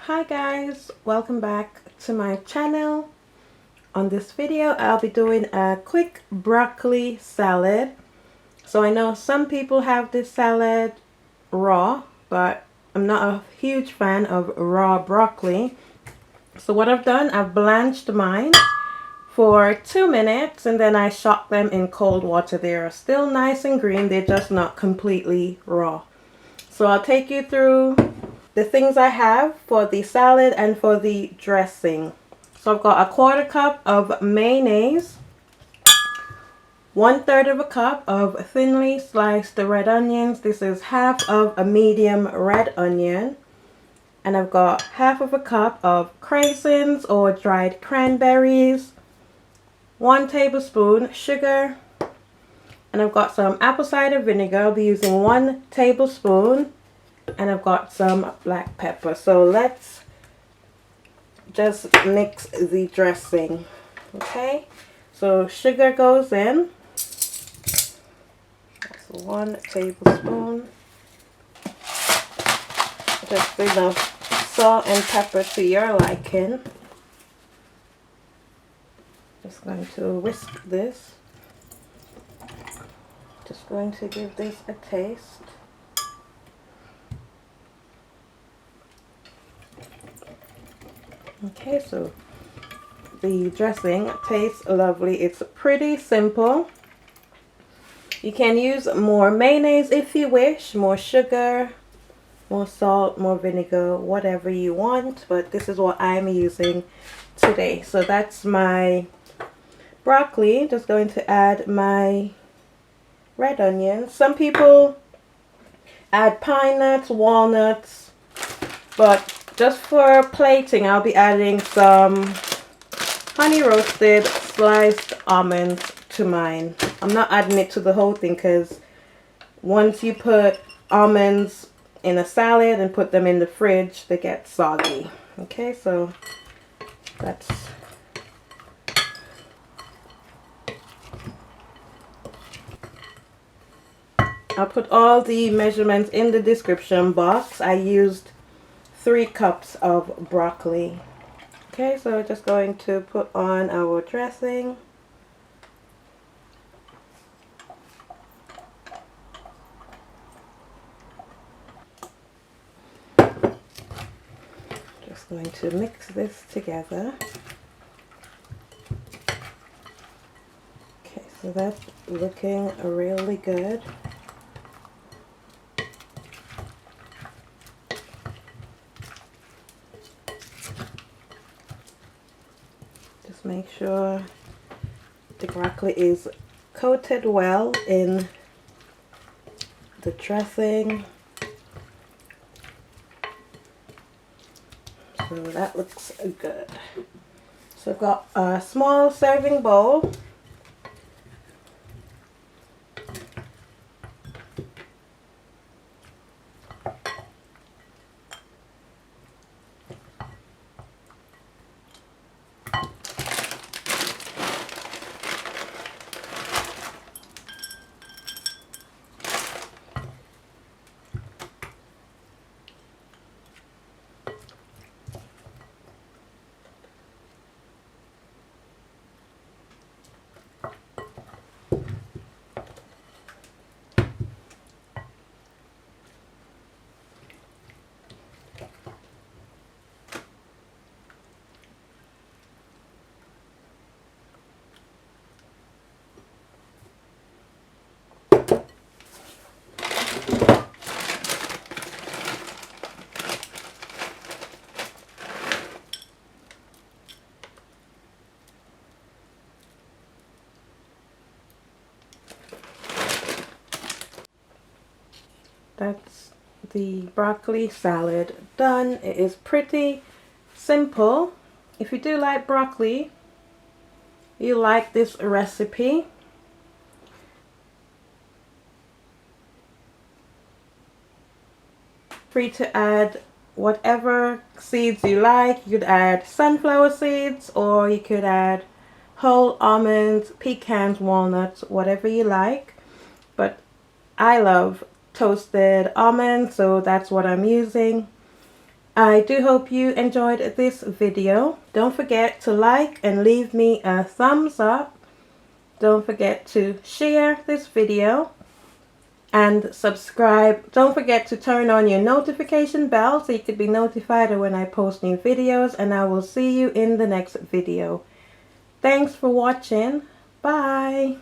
Hi guys, welcome back to my channel. On this video I'll be doing a quick broccoli salad. So I know some people have this salad raw, but I'm not a huge fan of raw broccoli. So what I've done, I've blanched mine for 2 minutes and then I shocked them in cold water. They're still nice and green, they're just not completely raw. So I'll take you through the things I have for the salad and for the dressing. So I've got a 1/4 cup of mayonnaise, 1/3 of a cup of thinly sliced red onions. This is half of a medium red onion. And I've got half of a cup of craisins or dried cranberries, 1 tablespoon sugar, and I've got some apple cider vinegar. I'll be using 1 tablespoon. And I've got some black pepper. So let's just mix the dressing. Okay, so sugar goes in. That's 1 tablespoon. Just enough salt and pepper to your liking. Just going to whisk this. Just going to give this a taste. Okay, so the dressing tastes lovely. It's pretty simple. You can use more mayonnaise if you wish, more sugar, more salt, more vinegar, whatever you want, but this is what I'm using today. So that's my broccoli. Just going to add my red onions. Some people add pine nuts, walnuts, but just for plating, I'll be adding some honey roasted sliced almonds to mine. I'm not adding it to the whole thing because once you put almonds in a salad and put them in the fridge, they get soggy. Okay, so that's I'll put all the measurements in the description box. I used 3 cups of broccoli. Okay, so we're just going to put on our dressing. Just going to mix this together. Okay, so that's looking really good. Just make sure the broccoli is coated well in the dressing. So that looks good. So I've got a small serving bowl. That's the broccoli salad done. It is pretty simple. If you do like broccoli, you like this recipe, free to add whatever seeds you like. You could add sunflower seeds or you could add whole almonds, pecans, walnuts, whatever you like. But I love toasted almonds, so that's what I'm using. I do hope you enjoyed this video. Don't forget to like and leave me a thumbs up. Don't forget to share this video and subscribe. Don't forget to turn on your notification bell so you can be notified when I post new videos, and I will see you in the next video. Thanks for watching. Bye.